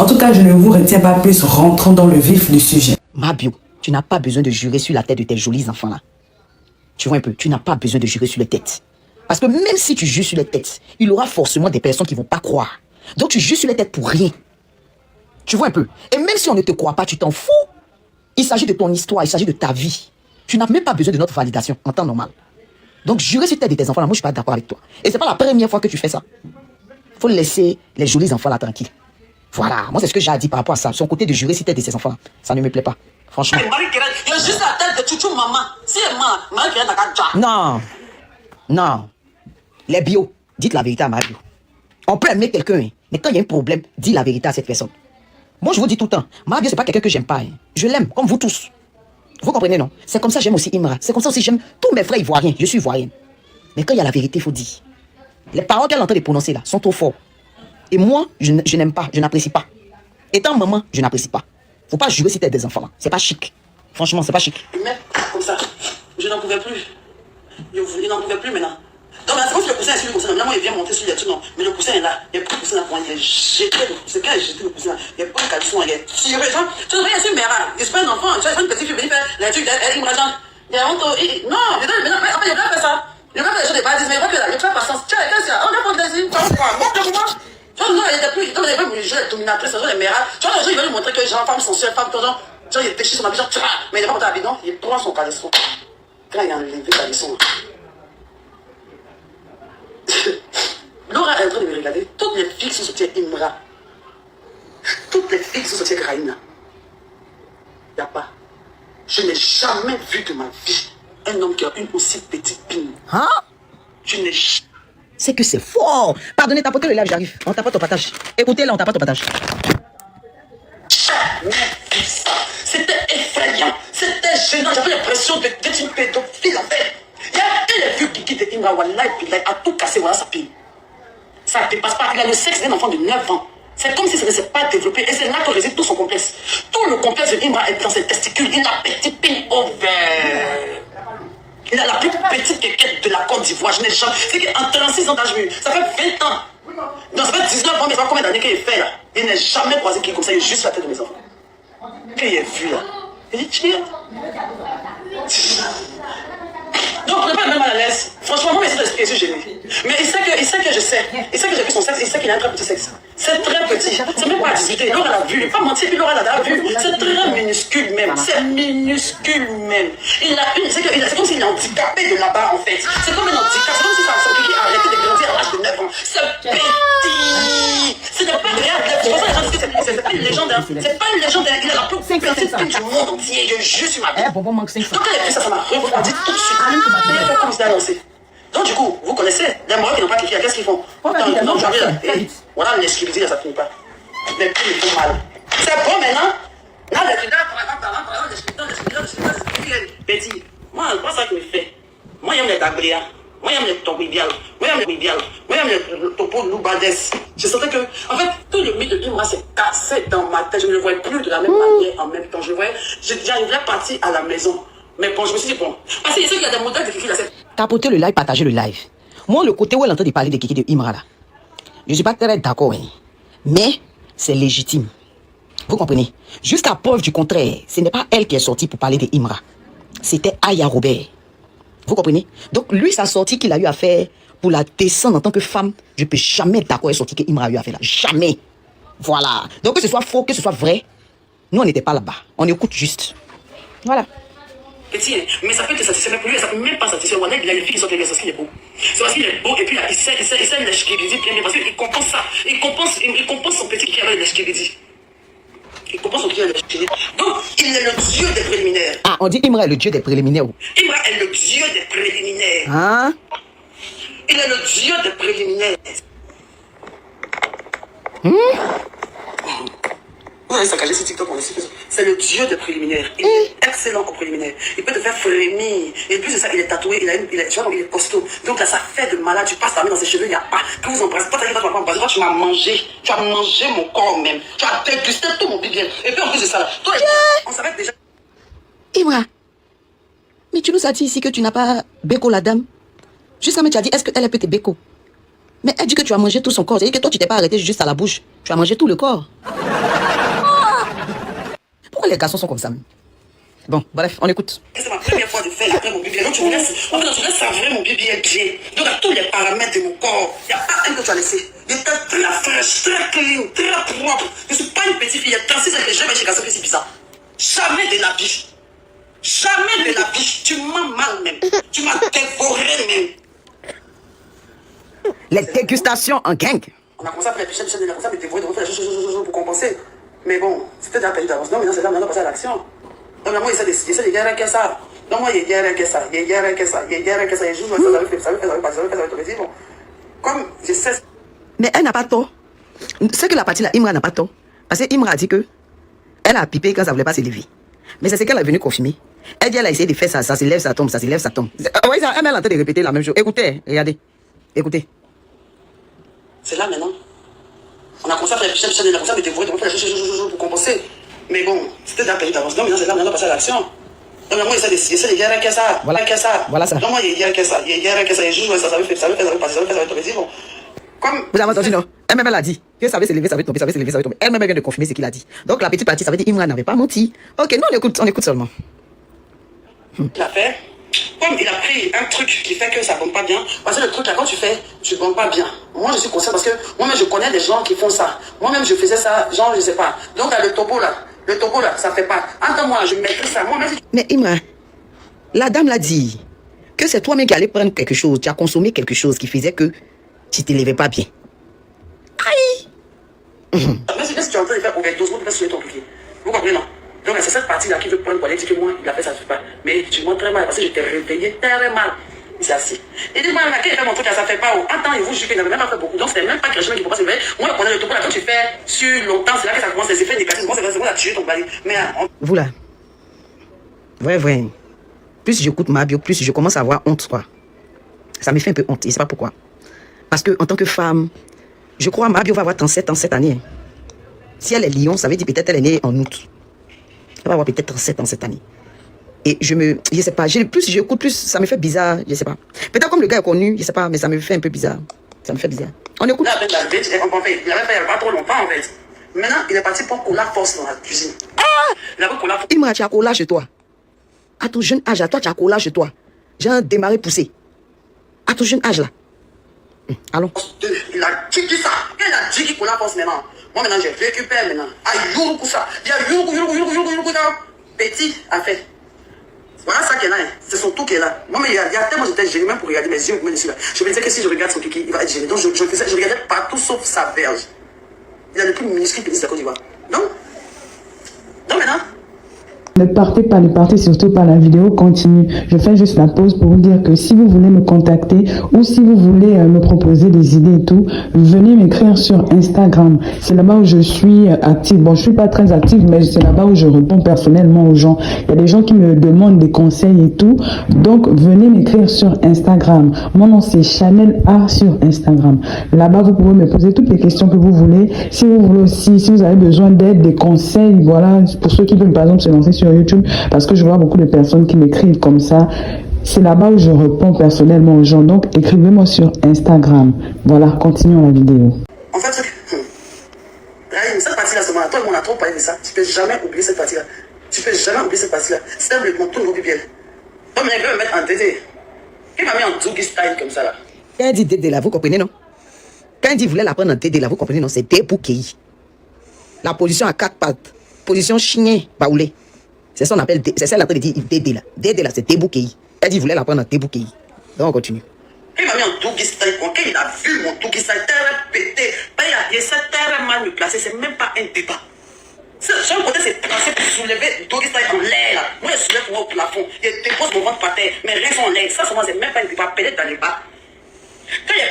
tout cas, je ne vous retiens pas plus, rentrons dans le vif du sujet. Mabio, tu n'as pas besoin de jurer sur la tête de tes jolis enfants là. Tu vois un peu, tu n'as pas besoin de jurer sur les têtes. Parce que même si tu jures sur les têtes, il y aura forcément des personnes qui ne vont pas croire. Donc tu jures sur les têtes pour rien. Tu vois un peu. Et même si on ne te croit pas, tu t'en fous. Il s'agit de ton histoire, il s'agit de ta vie. Tu n'as même pas besoin de notre validation en temps normal. Donc jurer sur la tête de tes enfants là, moi je ne suis pas d'accord avec toi. Et c'est pas la première fois que tu fais ça. Il faut laisser les jolis enfants là tranquilles. Voilà, moi c'est ce que j'ai à dire par rapport à ça. Son côté de jurer sur la tête de ses enfants là, ça ne me plaît pas. Franchement. Il y a juste la tête de Chouchou maman. Si elle ment, non. Non. Les bio, dites la vérité à ma bio. On peut aimer quelqu'un, hein, mais quand il y a un problème, dis la vérité à cette personne. Moi, je vous dis tout le temps, ma bio, c'est pas quelqu'un que j'aime pas. Hein. Je l'aime, comme vous tous. Vous comprenez, non? C'est comme ça que j'aime aussi Imra. C'est comme ça aussi j'aime tous mes frères ivoiriens. Je suis ivoirienne. Mais quand il y a la vérité, il faut dire. Les paroles qu'elle est en train de prononcer là sont trop fortes. Et moi, je n'aime pas, je n'apprécie pas. Étant maman, je n'apprécie pas. Faut pas jurer si t'es des enfants là. C'est pas chic. Franchement, c'est pas chic. Mais comme ça, je n'en pouvais plus. Je n'en pouvais plus maintenant. Donc là, c'est comme si le coussin est sur le coussin. Maintenant, il vient monter sur les trucs, non. Mais le coussin est là. Il n'y a plus de coussin à prendre. Il a jeté le coussin. Quand il a jeté le coussin, il n'y a pas de caleçon. Il a tiré. Tu ne rien sur mère. Il se fait un enfant. Tu as une petite fille venir faire les trucs. Elle me rajoute. Il y a honte. Non, mais après, il a pas fait ça. Il a pas fait les choses de base. Mais il va que là. Il a patience. Tu as quelqu'un, on a pas de désir. Tu vois quoi? Montre-moi. Tu vois, non, il était plus. Donc, il avait joué la dominatrice. Les mères. Tu vois, les gens, ils veulent lui montrer que genre, femme sont seules, femme, tout genre. Genre, il est péché son habit. Genre, mais il n'est pas monté à bidon. Il prend son caleçon. Quand il a enlevé le caleçon. Laura est en train de me regarder. Toutes les filles qui sont sorties Imra. Toutes les filles qui sont sorties Raïna. Il n'y a pas. Je n'ai jamais vu de ma vie un homme qui a une aussi petite pine. Hein? Je n'ai jamais. C'est que c'est fort. Pardonnez, tapotez le live, j'arrive. On tapote au partage. Écoutez là, on tapote au partage. C'était effrayant. C'était gênant. J'avais l'impression d'être une pédophile en fait. Il y a une vue qui quitte Imra Wallahi puis a tout cassé, voilà sa pile. Ça ne dépasse pas. Il a le sexe d'un enfant de 9 ans. C'est comme si ça ne s'est pas développé. Et c'est là que réside tout son complexe. Tout le complexe de Imra est dans ses testicules. Il a petite pile au vert. Il a la plus petite quéquette de la Côte d'Ivoire. Je n'ai jamais. C'est qu'en 36 ans d'âge, ça fait 20 ans. Non, ça fait 19 ans, mais ça fait combien d'années qu'il est fait là? Il n'a jamais croisé qui est comme ça. Il est juste la tête de mes enfants. Qu'il est vu là. Il dit, tiens. Donc, on n'est pas même mal à l'aise. Franchement, moi, je suis gêné. Mais il sait que je sais. Il sait que j'ai vu son sexe. Il sait qu'il a un très petit sexe. C'est très petit. C'est même pas à discuter. Laura l'a vu. Il n'est pas menti. Puis Laura l'a vu. C'est très minuscule même. C'est minuscule même. C'est comme s'il est handicapé de là-bas, en fait. C'est comme un handicap. C'est comme si son kiki a arrêté de grandir à l'âge de 9 ans. C'est petit. Ce n'est pas réel. C'est pour ça que les gens disent que c'est pas une légende. C'est pas une légende. Il a la plus petite pine du monde entier. Je jure sur ma vie. Donc, quand elle a pris ça, ça m'a refroidi tout de suite. Comme c'était annoncé. Donc du coup, vous connaissez les Marocains qui n'ont pas cliqué, qu'est-ce qu'ils font? Non, j'arrive. Voilà, les skibidi, ça ne finit pas. Les plus, ils font mal. C'est bon maintenant? Là, les petit, moi, c'est pas ça qui me fait. Moi, j'aime les Dagria. Moi, j'aime les Tobibial. Moi, j'aime les Bibial. Moi, j'aime les Topo Loubades. Je sentais que, en fait, tout le mythe de Imra s'est cassé dans ma tête. Je ne le voyais plus de la même manière en même temps. J'arriverais partir à la maison. Mais bon, je me suis dit, bon, parce qu'il y a des modèles de Kiki là. Tapotez le live, partagez le live. Moi, le côté où elle est en train de parler de Kiki de Imra là, je ne suis pas très d'accord, hein. Mais c'est légitime. Vous comprenez? Jusqu'à preuve du contraire, ce n'est pas elle qui est sortie pour parler de Imra. C'était Aya Robert. Vous comprenez? Donc, lui, sa sortie qu'il a eu à faire pour la descendre en tant que femme, je ne peux jamais être d'accord avec la sortie que Imra a eu à faire là. Jamais. Voilà. Donc, que ce soit faux, que ce soit vrai, nous, on n'était pas là-bas. On écoute juste. Voilà. Petit, mais ça peut te satisfaire, mais pour lui, ça peut même pas satisfaire. Il y a une fille qui sort de l'église parce qu'il est beau. C'est parce qu'il est beau et puis là, il sait l'eshkibidi bien, parce qu'il compense ça. Il compense son petit qui a l'eshkibidi. Il compense son qui a l'eshkibidi. Donc, il est le dieu des préliminaires. Ah, on dit Imra est le dieu des préliminaires. Imra est le dieu des préliminaires. Hein? Il est le dieu des préliminaires. Vous allez saccager ce TikTok, c'est le dieu des préliminaires. Il est excellent au préliminaire. Il peut te faire frémir. Et plus de ça, il est tatoué, il est costaud. Donc là, ça fait de malade. Tu passes ta main dans ses cheveux, il n'y a pas. Que vous embrassez. Toi, tu m'as mangé. Tu as mangé mon corps même. Tu as dégusté tout mon bien. Et puis en plus de ça, là, toi, on savait déjà. Imra, mais tu nous as dit ici que tu n'as pas béco la dame. Jusqu'à maintenant, tu as dit, est-ce qu'elle peut te béco? Mais elle dit que tu as mangé tout son corps. C'est-à-dire que toi, tu t'es pas arrêté juste à la bouche. Tu as mangé tout le corps. Pourquoi les garçons sont comme ça? Bon, bref, on écoute. C'est ma première fois de faire après mon bébé. Donc tu me laisses, en fait, tu laisses savourer mon bébé est bien. Donc à tous les paramètres de mon corps, il n'y a pas un que tu as laissé. Il était très fraîche, très clean, très propre. Je ne suis pas une petite fille. Il y a 36 ans que j'ai jamais chez Gassé, c'est bizarre. Jamais de la biche. Jamais de la biche. Tu m'as mal même. Tu m'as dévoré même. Les dégustations en gang. On a commencé à faire les pichets, on a commencé à me dévorer, de refaire les choses pour compenser. Mais bon, c'était déjà perdu d'avance. Non, maintenant c'est là, maintenant passer à l'action. Donc moi, il essaie de guérir que ça. Donc moi, il guérit que ça. Il guérit que ça. Il guérit que ça. Il joue, ça va faire. Bon. Comme je sais. Mais elle n'a pas tort. C'est que la partie là, Imra n'a pas tort. Parce que Imra a dit que elle a pipé quand ça ne voulait pas se lever. Mais c'est ce qu'elle est venue confirmer. Elle dit elle a essayé de faire ça, ça se lève, ça tombe, ça se lève, ça tombe. Oui, elle est en train de répéter la même chose. Écoutez, regardez. Écoutez. C'est là maintenant. On a commencé à faire les pichets, on a commencé à me dévorer, on a fait les choses pour compenser. Mais bon, c'était déjà perdu d'avance. Non, maintenant c'est là, maintenant passer à l'action. Donc moi, il essaie de guérir que ça. Voilà que ça. Voilà ça. Donc moi, il guérit que ça. Il guérit que ça. Il joue, ça va faire. Bon. Comme... Vous avez entendu, non? Elle-même, elle a dit que ça va se lever, ça va tomber, ça va se lever, ça va tomber. Elle-même vient de confirmer ce qu'il a dit. Donc la petite partie, ça veut dire Imran n'avait pas menti. Ok, nous on écoute seulement. Il a fait, comme il a pris un truc qui fait que ça ne bombe pas bien, parce que le truc là, quand tu fais, tu ne bombes pas bien. Moi je suis conscient parce que moi-même je connais des gens qui font ça. Moi-même je faisais ça, genre je sais pas. Donc là, le topo là, ça fait pas. Entends-moi, je maîtrise ça. Moi-même. Mais Imran, la dame l'a dit que c'est toi-même qui allais prendre quelque chose, tu as consommé quelque chose qui faisait que tu ne t'élevais pas bien. Aïe! Mais si tu es en train de faire overdose, moi tu vas soulever ton piqué. Vous comprenez, non? Donc c'est cette partie-là qui veut prendre pour aller dire que moi, il a fait ça, je sais pas. Mais tu montres très mal parce que je t'ai réveillé très mal. Il s'est assis. Il dit, moi, là, quand il fait mon truc, là, ça fait pas. Attends, il vous jure qu'il n'avait même pas fait beaucoup. Donc c'est même pas quelque chose qui ne peut pas se lever. Moi, je connais le topo là, quand tu fais sur longtemps, c'est là que ça commence, les effets négatifs. Moi, c'est moi, tué ton mari. Mais. Vous là. Vrai. Plus j'écoute Mabio, plus je commence à avoir honte, quoi. Ça me fait un peu honte, et c'est pas pourquoi. Parce que en tant que femme, je crois que Mabio va avoir 37 ans cette année. Si elle est lion, ça veut dire peut-être elle est née en août. Elle va avoir peut-être 37 ans cette année. Et je sais pas, plus j'écoute, plus ça me fait bizarre, je sais pas. Peut-être comme le gars est connu, je sais pas, mais ça me fait un peu bizarre. Ça me fait bizarre. On écoute. Là, avec la bête, il avait fait il n'y a pas trop longtemps en fait. Maintenant, il est parti pour coller la force dans la cuisine. Il avait collé la force. Imra, tu as collage chez toi. À ton jeune âge, à toi, tu as collage chez toi. J'ai un démarré poussé. À ton jeune âge là. Allons. Il a dit ça. Il a dit qu'il colle la force maintenant. Moi maintenant, je récupère maintenant. Ah, yourou ça. Il y a yourou. Petit a fait. Voilà ça qui est là. C'est son tout qui est là. Moi, mais il y a tellement j'étais gêné même pour regarder mes yeux. Je me disais que si je regarde son kiki, il va être gêné. Donc je regardais partout sauf sa verge. Il a le plus minuscule pénis de la Côte d'Ivoire. Donc maintenant. Ne partez surtout pas, la vidéo continue. Je fais juste la pause pour vous dire que si vous voulez me contacter ou si vous voulez me proposer des idées et tout, venez m'écrire sur Instagram. C'est là-bas où je suis active. Bon, je suis pas très active, mais c'est là-bas où je réponds personnellement aux gens. Il y a des gens qui me demandent des conseils et tout. Donc, venez m'écrire sur Instagram. Mon nom, c'est Chanel A sur Instagram. Là-bas, vous pouvez me poser toutes les questions que vous voulez. Si vous voulez aussi, si vous avez besoin d'aide, des conseils, voilà, pour ceux qui veulent par exemple se lancer sur YouTube, parce que je vois beaucoup de personnes qui m'écrivent comme ça. C'est là-bas où je réponds personnellement aux gens. Donc, écrivez-moi sur Instagram. Voilà, continuons la vidéo. En fait, cette partie-là, toi, on a trop parlé de ça. Tu peux jamais oublier cette partie-là. C'est un développement tout nouveau bien. Donc, il veut me mettre en DD. Il m'a mis en Doogie style comme ça là. Quand elle dit DD là, vous comprenez, non? Quand elle dit voulait la prendre en DD là, vous comprenez, non? C'est débouqué. La position à 4 pattes. Position chien, baoulé. C'est ça qu'on appelle, c'est ça qu'on appelle DD là. DD là, c'est débouqué. Elle dit voulait la prendre en débouqué. Donc on continue. Il m'a mis en Doogie style. Quand il a vu mon Doogie style, terre pété. Il s'est terre mal me placé. C'est même pas un débat. Sur un côté, c'est tracé pour soulever Doogie style en l'air là. Moi, je soulève moi au plafond. Je dépose mon ventre par terre. Mes reins sont en l'air. Ça, c'est même pas un débat. Pédé dans les bas. Quand il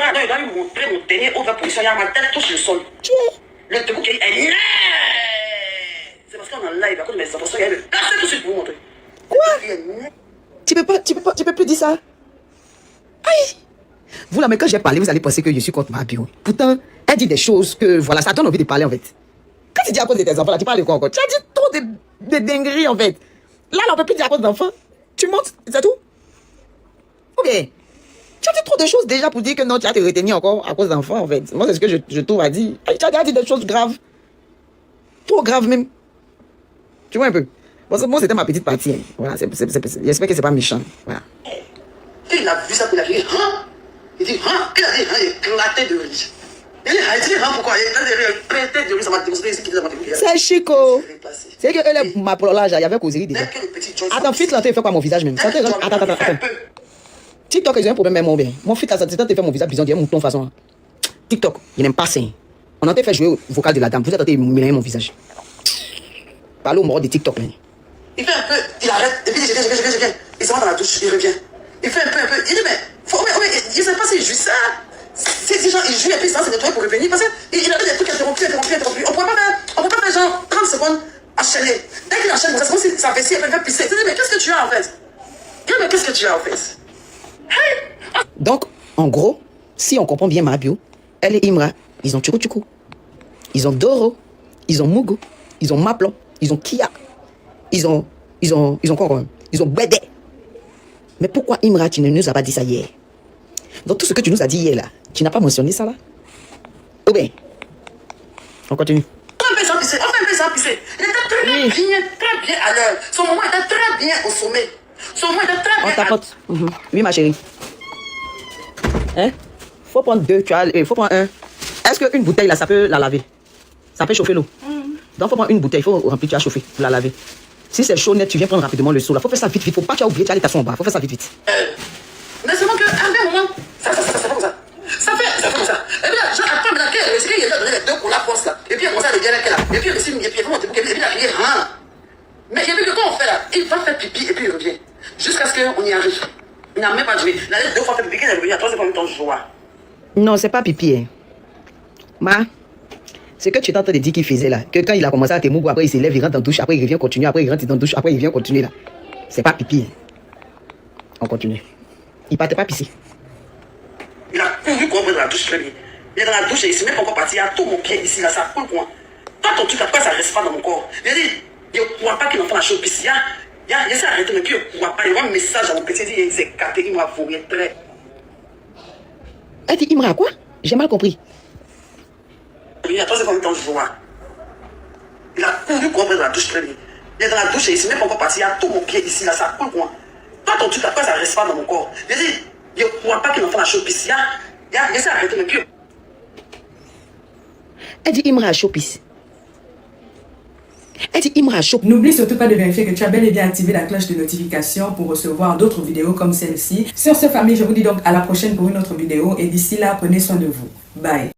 a lui montrer mon dernier ouvert position, il a ma tête touche le sol. Le debout qui est là. C'est parce qu'on est en live, à cause de mes enfants, il y a le placé tout de suite pour vous montrer. Quoi? Tu peux plus dire ça. Aïe. Vous là, mais quand j'ai parlé, vous allez penser que je suis contre ma bio. Pourtant, elle dit des choses que, voilà, ça donne envie de parler en fait. Quand tu dis à cause de tes enfants, là, tu parles de quoi encore? Tu as dit trop de dingueries en fait. Là, on peut plus dire à cause d'enfants. Tu montes, c'est tout? Ou bien, Tu as dit trop de choses déjà pour dire que non, tu as te retenir encore à cause d'enfants, en fait. Moi, c'est ce que je trouve à dire. Tu as déjà dit des choses graves. Trop graves même. Tu vois un peu. Bon, moi, c'était ma petite partie. Hein. Voilà, j'espère que c'est pas méchant. Voilà. Il a vu ça pour la vie. Hein? Il dit, hein? Il a dit, hein? Il éclatait de rire. Il dit, hein? Pourquoi? Il éclatait de rire. Ça m'a démontré ici qu'il a démontré. C'est Chico. C'est que ma prolage, il y avait causerie déjà. Attends, fils, là, tu fais quoi mon visage même? Attends. TikTok, ils ont un problème même, mon bien. Mon fils, ça te fait mon visage bizarre, il y a mon ton façon. TikTok, il n'aime pas ça. On a fait jouer au vocal de la dame. Vous êtes en train de mélanger mon visage. Parlez au mort de TikTok. Hein. Il fait un peu, il arrête, et puis je viens. Il se met dans la douche, il revient. Il fait un peu. Il dit, mais, je sais pas s'il joue ça. C'est genre, il joue et puis ça, c'est nettoyé pour revenir. Parce qu'il a des trucs interrompus. On peut pas faire genre 30 secondes enchaîner. Dès qu'il enchaîne, c'est comme si sa vessie, elle fait pisser. Tu dis, mais qu'est-ce que tu as en fait? Mais qu'est-ce que tu as en fait? Hey! Donc, en gros, si on comprend bien ma bio, elle et Imra, ils ont Chuku. Ils ont Doro. Ils ont Mugo. Ils ont Maplon. Ils ont Kia. Ils ont quoi quand même? Ils ont Bwede. Mais pourquoi Imra, tu ne nous as pas dit ça hier? Donc tout ce que tu nous as dit hier là, tu n'as pas mentionné ça là? Ou bien, on continue. On fait ça pisser. Il était très bien à l'heure. Son moment était très bien au sommet. Son moment était très bien. On t'apporte. Oui ma chérie. Hein? Faut prendre deux, faut prendre un. Est-ce qu'une bouteille là, ça peut la laver? Ça peut chauffer l'eau. Donc faut prendre une bouteille, il faut remplir, tu as chauffé pour la laver. Si c'est chaud net, tu viens prendre rapidement le seau là. Faut faire ça vite. Faut pas que tu as oublié, tu as les tassons en bas. Faut faire ça vite. Mais seulement qu'à un moment, ça fait comme ça. Ça fait comme ça. Et puis là, genre, après, c'est qu'il a donné les deux pour la force là. Et puis il a commencé à le dire là. Et puis il a monté pour qu'il a crié, hein. Mais il a vu que quand on fait là, il va faire pipi et puis il revient. Jusqu'à ce qu'on y arrive. Il n'a même pas joué. Il a deux fois fait pipi, il est revenu à 3 fois en temps de joie. Non, c'est pas pipi. Hein. C'est que tu es en train de dire qu'il faisait là. Que quand il a commencé à te mouiller, après il s'élève, il rentre dans la douche, après il revient continuer, après il rentre dans la douche, après il vient continuer là. C'est pas pipi. Hein. On continue. Il partait pas pisser. Il a couru qu'on dans la douche très bien. Il est dans la douche et il ne s'est même pas encore parti. Il a tout mon pied ici, là, ça coule quoi. Toi, ton truc, après, ça ne reste pas dans mon corps. Il a dit, il ne croit pas qu'il enfant la chose pisse. Il s'est arrêté, mais puis il ne croit pas. Il voit un message à mon petit, il dit, c'est capté, il m'a fourré très. Elle dit, Imra quoi? J'ai mal compris. Il y a 3 fois en temps de joie. Il a couru qu'on dans la douche très bien. Il est dans la douche et il ne s'est même pas encore parti. Il a tout mon pied ici, là, ça coule quoi. Toi, ton truc, après, ça ne reste pas dans mon corps. Il a dit, il ne croit pas qu'il enfant la chose pisse. Il s'est arrêté, mais puis. Elle dit Imra Chopis. Elle dit Imra Chopis. N'oublie surtout pas de vérifier que tu as bel et bien activé la cloche de notification pour recevoir d'autres vidéos comme celle-ci. Sur ce, famille, je vous dis donc à la prochaine pour une autre vidéo. Et d'ici là, prenez soin de vous. Bye.